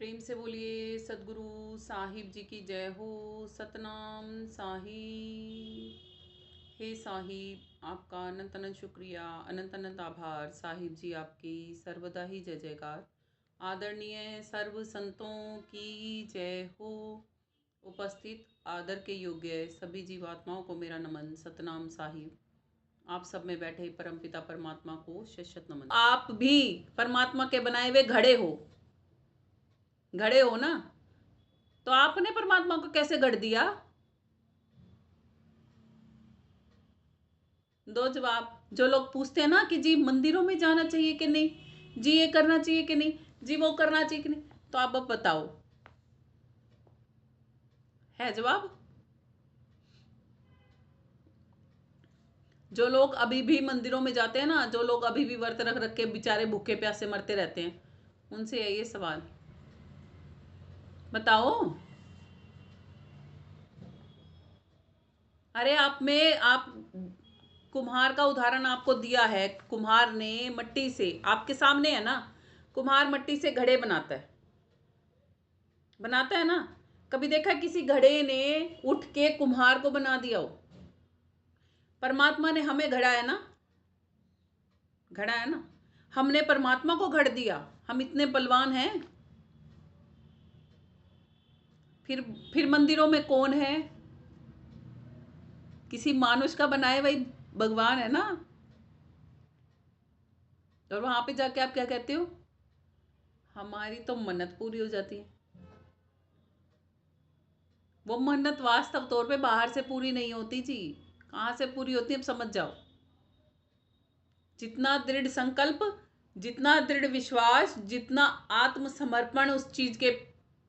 प्रेम से बोलिए सदगुरु साहिब जी की जय हो। सतनाम साहिब। हे साहिब, आपका अनंत अनंत शुक्रिया, अनंत अनंत आभार। साहिब जी आपकी सर्वदा ही जय जयकार। आदरणीय सर्व संतों की जय हो। उपस्थित आदर के योग्य सभी जीवात्माओं को मेरा नमन। सतनाम साहिब। आप सब में बैठे परमपिता परमात्मा को शत शत नमन। आप भी परमात्मा के बनाए हुए घड़े हो ना, तो आपने परमात्मा को कैसे गढ़ दिया? दो जवाब। जो लोग पूछते हैं ना कि जी मंदिरों में जाना चाहिए कि नहीं, जी ये करना चाहिए कि नहीं, जी वो करना चाहिए कि नहीं, तो आप अब बताओ, है जवाब? जो लोग अभी भी मंदिरों में जाते हैं ना, जो लोग अभी भी व्रत रख रख के बेचारे भूखे प्यासे मरते रहते हैं, उनसे है ये सवाल, बताओ। अरे आप कुम्हार का उदाहरण आपको दिया है। कुम्हार ने मट्टी से, आपके सामने है ना, कुम्हार मट्टी से घड़े बनाता है ना। कभी देखा किसी घड़े ने उठ के कुम्हार को बना दिया हो? परमात्मा ने हमें घड़ा है ना, हमने परमात्मा को घड़ दिया। हम इतने बलवान हैं। फिर मंदिरों में कौन है? किसी मानुष का बनाए वही भगवान है ना। और वहां पे जाके आप क्या कहते हो? हमारी तो मन्नत पूरी हो जाती है। वो मन्नत वास्तव तौर पे बाहर से पूरी नहीं होती जी। कहां से पूरी होती है, अब समझ जाओ। जितना दृढ़ संकल्प, जितना दृढ़ विश्वास, जितना आत्मसमर्पण उस चीज के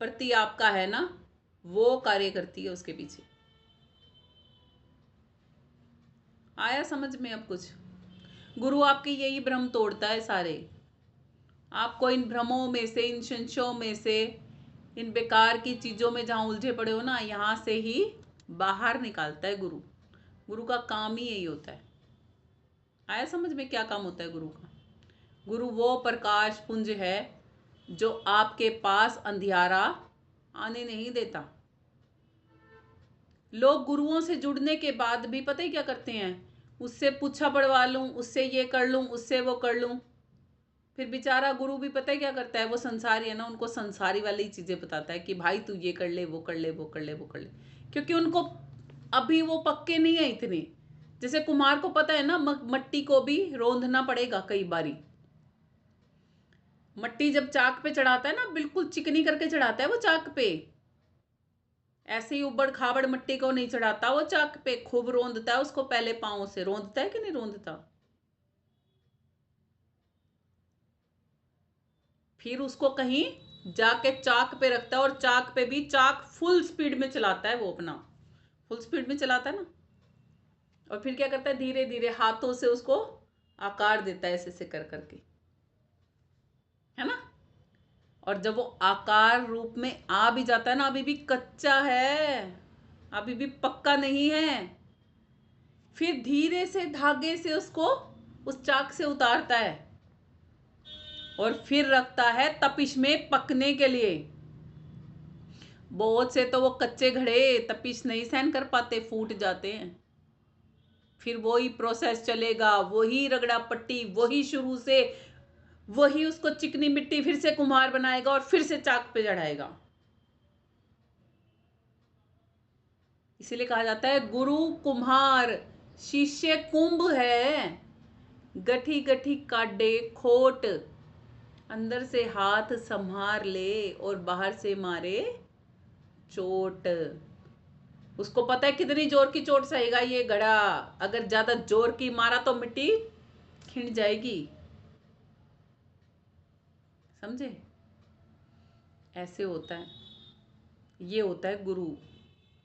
प्रति आपका है ना, वो कार्य करती है उसके पीछे। आया समझ में अब कुछ? गुरु आपके यही भ्रम तोड़ता है सारे। आपको इन भ्रमों में से, इन संशयों में से, इन बेकार की चीजों में जहां उलझे पड़े हो ना, यहां से ही बाहर निकालता है गुरु। गुरु का काम ही यही होता है। आया समझ में क्या काम होता है गुरु का? गुरु वो प्रकाश पुंज है जो आपके पास अंधियारा आने नहीं देता। लोग गुरुओं से जुड़ने के बाद भी पता ही क्या करते हैं? उससे पूछा पड़वा लूं, उससे ये कर लूं, उससे वो कर लूं। फिर बेचारा गुरु भी पता है क्या करता है? वो संसारी है ना, उनको संसारी वाली चीजें बताता है कि भाई तू ये कर ले, वो कर ले, वो कर ले, वो कर ले। क्योंकि उनको अभी वो पक्के नहीं है इतने। जैसे कुम्हार को पता है ना, मट्टी को भी रोंदना पड़ेगा कई बारी। मट्टी जब चाक पे चढ़ाता है ना, बिल्कुल चिकनी करके चढ़ाता है वो चाक पे। ऐसे ही उबड़ खाबड़ मट्टी को नहीं चढ़ाता वो चाक पे, खूब रोंदता है उसको पहले पांव से। रोंदता है कि नहीं रोंदता? फिर उसको कहीं जाके चाक पे रखता है, और चाक पे भी चाक फुल स्पीड में चलाता है वो अपना। फुल स्पीड में चलाता है ना। और फिर क्या करता है? धीरे धीरे हाथों से उसको आकार देता है, ऐसे ऐसे कर करके, है ना। और जब वो आकार रूप में आ भी जाता है ना, अभी भी कच्चा है, अभी भी पक्का नहीं है। फिर धीरे से धागे से उसको उस चाक से उतारता है, और फिर रखता है तपिश में पकने के लिए। बहुत से तो वो कच्चे घड़े तपिश नहीं सहन कर पाते, फूट जाते हैं। फिर वही प्रोसेस चलेगा, वही रगड़ा पट्टी, वही शुरू से, वही उसको चिकनी मिट्टी फिर से कुम्हार बनाएगा और फिर से चाक पे चढ़ाएगा। इसीलिए कहा जाता है गुरु कुम्हार, शिष्य कुंभ है। गठी गठी काटे खोट, अंदर से हाथ संभार ले और बाहर से मारे चोट। उसको पता है कितनी जोर की चोट सहेगा ये घड़ा। अगर ज्यादा जोर की मारा तो मिट्टी खिंड जाएगी। समझे? ऐसे होता है। ये होता है गुरु।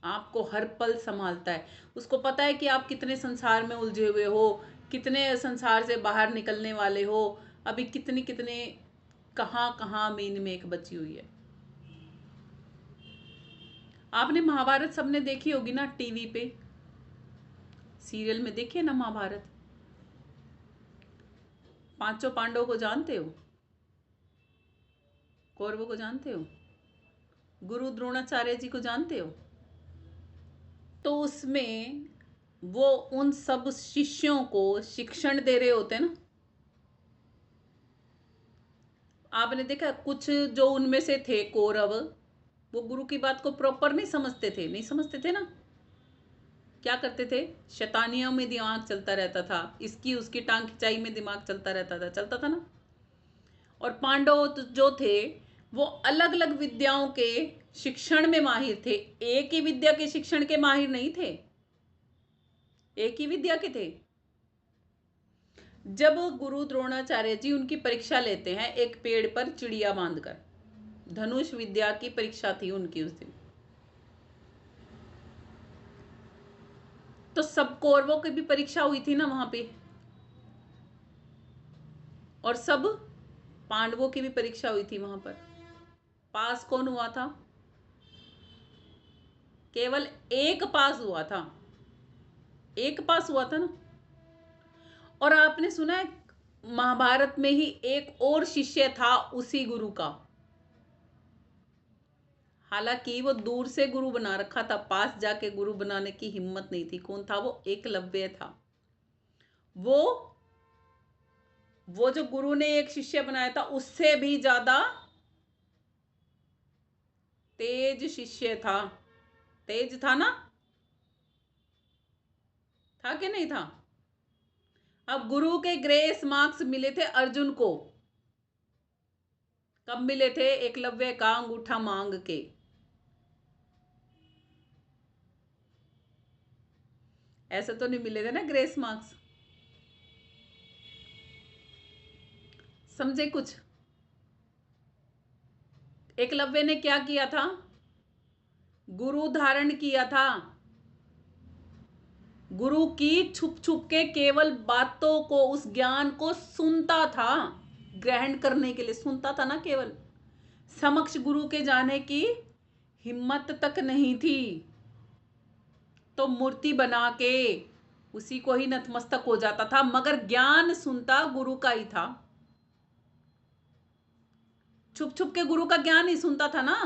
आपको हर पल संभालता है। उसको पता है कि आप कितने संसार में उलझे हुए हो, कितने संसार से बाहर निकलने वाले हो, अभी कितने कितने कहाँ कहाँ मीन में एक बची हुई है। आपने महाभारत सबने देखी होगी ना टीवी पे, सीरियल में देखिए ना महाभारत। पांचों पांडवों को जानते हो? कौरवों को जानते हो? गुरु द्रोणाचार्य जी को जानते हो? तो उसमें वो उन सब शिष्यों को शिक्षण दे रहे होते हैं ना। आपने देखा कुछ जो उनमें से थे कौरव, वो गुरु की बात को प्रॉपर नहीं समझते थे ना। क्या करते थे? शैतानियों में दिमाग चलता रहता था, इसकी उसकी टांग खिंचाई में दिमाग चलता था ना। और पांडव जो थे वो अलग अलग विद्याओं के शिक्षण में माहिर थे, एक ही विद्या के शिक्षण के माहिर नहीं थे, एक ही विद्या के थे। जब गुरु द्रोणाचार्य जी उनकी परीक्षा लेते हैं एक पेड़ पर चिड़िया बांधकर, धनुष विद्या की परीक्षा थी उनकी उस दिन, तो सब कौरवों की भी परीक्षा हुई थी ना वहां पे, और सब पांडवों की भी परीक्षा हुई थी वहां पर। पास कौन हुआ था? केवल एक पास हुआ था, एक पास हुआ था ना। और आपने सुना है महाभारत में ही एक और शिष्य था उसी गुरु का, हालांकि वो दूर से गुरु बना रखा था, पास जाके गुरु बनाने की हिम्मत नहीं थी। कौन था वो? एकलव्य था। वो जो गुरु ने एक शिष्य बनाया था उससे भी ज्यादा तेज शिष्य था। तेज था ना? था कि नहीं था? अब गुरु के ग्रेस मार्क्स मिले थे अर्जुन को, कब मिले थे? एकलव्य का अंगूठा मांग के। ऐसे तो नहीं मिले थे ना ग्रेस मार्क्स। समझे कुछ? एकलव्य ने क्या किया था? गुरु धारण किया था। गुरु की छुप छुप के केवल बातों को, उस ज्ञान को सुनता था, ग्रहण करने के लिए सुनता था ना, केवल समक्ष गुरु के जाने की हिम्मत तक नहीं थी। तो मूर्ति बना के उसी को ही नतमस्तक हो जाता था, मगर ज्ञान सुनता गुरु का ही था। छुप छुप के गुरु का ज्ञान ही सुनता था ना।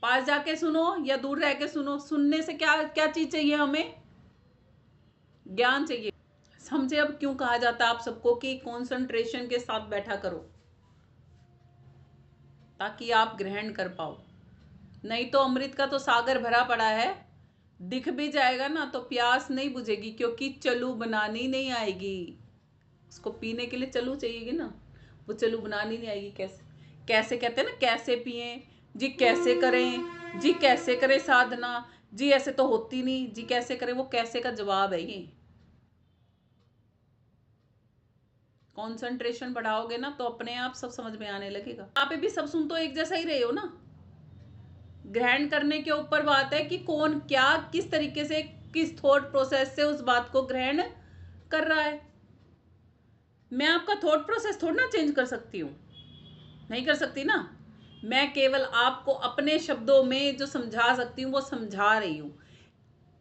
पास जाके सुनो या दूर रह के सुनो, सुनने से क्या क्या चीज चाहिए हमें? ज्ञान चाहिए। समझे अब क्यों कहा जाता है आप सबको कि कंसंट्रेशन के साथ बैठा करो, ताकि आप ग्रहण कर पाओ। नहीं तो अमृत का तो सागर भरा पड़ा है, दिख भी जाएगा ना तो प्यास नहीं बुझेगी, क्योंकि चलू बनानी नहीं आएगी। उसको पीने के लिए चलू चाहिएगी ना, वो चलू बनानी नहीं आएगी। कैसे कैसे कहते हैं ना, कैसे पिए जी, कैसे करें जी, कैसे करें साधना जी, ऐसे तो होती नहीं जी, कैसे करें? वो कैसे का जवाब है ये। कंसंट्रेशन बढ़ाओगे ना तो अपने आप सब समझ में आने लगेगा। यहाँ पे भी सब सुन तो एक जैसा ही रहे हो ना। ग्रहण करने के ऊपर बात है कि कौन क्या किस तरीके से, किस थॉट प्रोसेस से उस बात को ग्रहण कर रहा है। मैं आपका थॉट प्रोसेस थोड़ा ना चेंज कर सकती हूँ, नहीं कर सकती ना। मैं केवल आपको अपने शब्दों में जो समझा सकती हूँ वो समझा रही हूँ।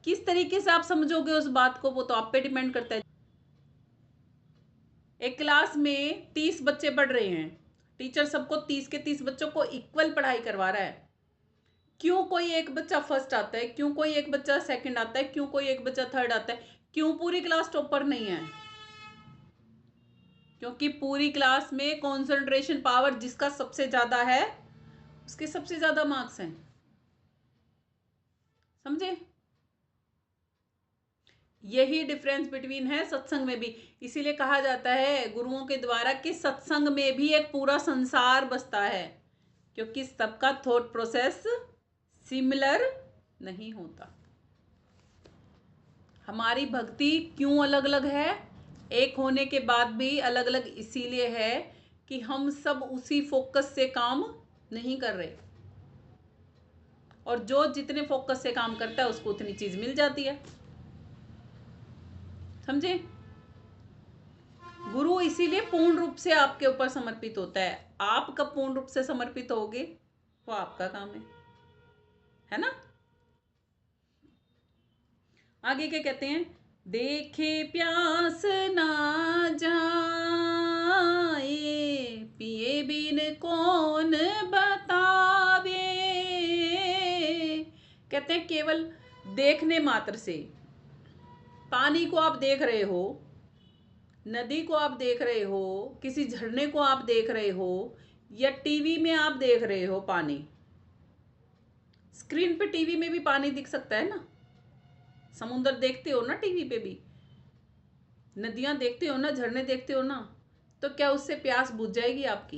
किस तरीके से आप समझोगे उस बात को, वो तो आप पे डिपेंड करता है। एक क्लास में 30 बच्चे पढ़ रहे हैं, टीचर सबको 30 के 30 बच्चों को इक्वल पढ़ाई करवा रहा है। क्यों कोई एक बच्चा फर्स्ट आता है, क्यों कोई एक बच्चा सेकंड आता है, क्यों कोई एक बच्चा थर्ड आता है, क्यों पूरी क्लास टॉपर नहीं है? क्योंकि पूरी क्लास में कंसंट्रेशन पावर जिसका सबसे ज्यादा है उसके सबसे ज्यादा मार्क्स हैं। समझे? यही डिफरेंस बिटवीन है सत्संग में भी। इसीलिए कहा जाता है गुरुओं के द्वारा कि सत्संग में भी एक पूरा संसार बसता है, क्योंकि सबका थॉट प्रोसेस सिमिलर नहीं होता। हमारी भक्ति क्यों अलग अलग है, एक होने के बाद भी अलग अलग इसीलिए है कि हम सब उसी फोकस से काम नहीं कर रहे, और जो जितने फोकस से काम करता है उसको उतनी चीज मिल जाती है। समझे? गुरु इसीलिए पूर्ण रूप से आपके ऊपर समर्पित होता है। आप कब पूर्ण रूप से समर्पित होगे वो आपका काम है ना। आगे क्या कहते हैं? देखे प्यास ना जान पिए बिन कौन बतावे। कहते हैं केवल देखने मात्र से, पानी को आप देख रहे हो, नदी को आप देख रहे हो, किसी झरने को आप देख रहे हो, या टीवी में आप देख रहे हो पानी, स्क्रीन पे टीवी में भी पानी दिख सकता है ना, समुद्र देखते हो ना टीवी पे भी, नदियां देखते हो ना, झरने देखते हो ना, तो क्या उससे प्यास बुझ जाएगी आपकी?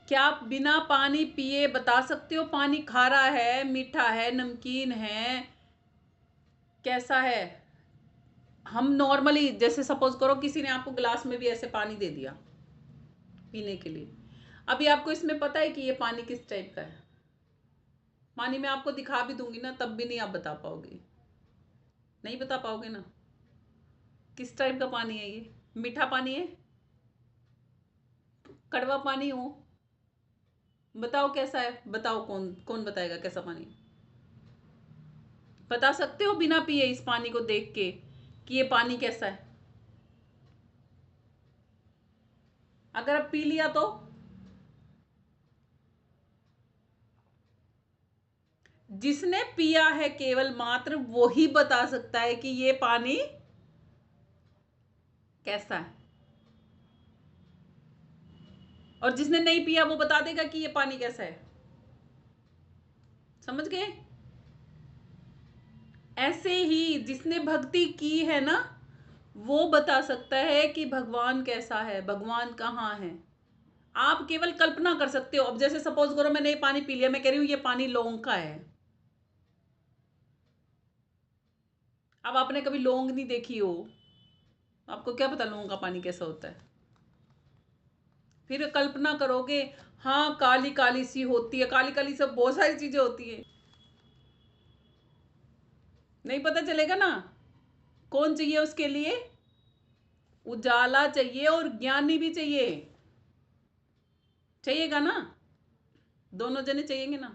क्या आप बिना पानी पिए बता सकते हो पानी खारा है, मीठा है, नमकीन है, कैसा है? हम नॉर्मली, जैसे सपोज करो किसी ने आपको गिलास में भी ऐसे पानी दे दिया पीने के लिए, अभी आपको इसमें पता है कि ये पानी किस टाइप का है? पानी मैं आपको दिखा भी दूंगी ना, तब भी नहीं आप बता पाओगे, नहीं बता पाओगे ना किस टाइप का पानी है ये। मीठा पानी है, कड़वा पानी हो, बताओ कैसा है, बताओ कौन कौन बताएगा कैसा पानी? बता सकते हो बिना पिए इस पानी को देख के कि ये पानी कैसा है? अगर आप पी लिया तो जिसने पिया है केवल मात्र वो ही बता सकता है कि ये पानी कैसा है, और जिसने नहीं पिया वो बता देगा कि ये पानी कैसा है। समझ गए? ऐसे ही जिसने भक्ति की है ना, वो बता सकता है कि भगवान कैसा है, भगवान कहाँ है। आप केवल कल्पना कर सकते हो। अब जैसे सपोज करो मैंने ये पानी पी लिया, मैं कह रही हूँ ये पानी लौंग का है। अब आपने कभी लौंग नहीं देखी हो, आपको क्या पता लौंग का पानी कैसा होता है? फिर कल्पना करोगे, हाँ काली काली सी होती है, काली काली सब बहुत सारी चीजें होती है, नहीं पता चलेगा ना। कौन चाहिए उसके लिए? उजाला चाहिए और ज्ञानी भी चाहिए, चाहिएगा ना, दोनों जने चाहिएंगे ना।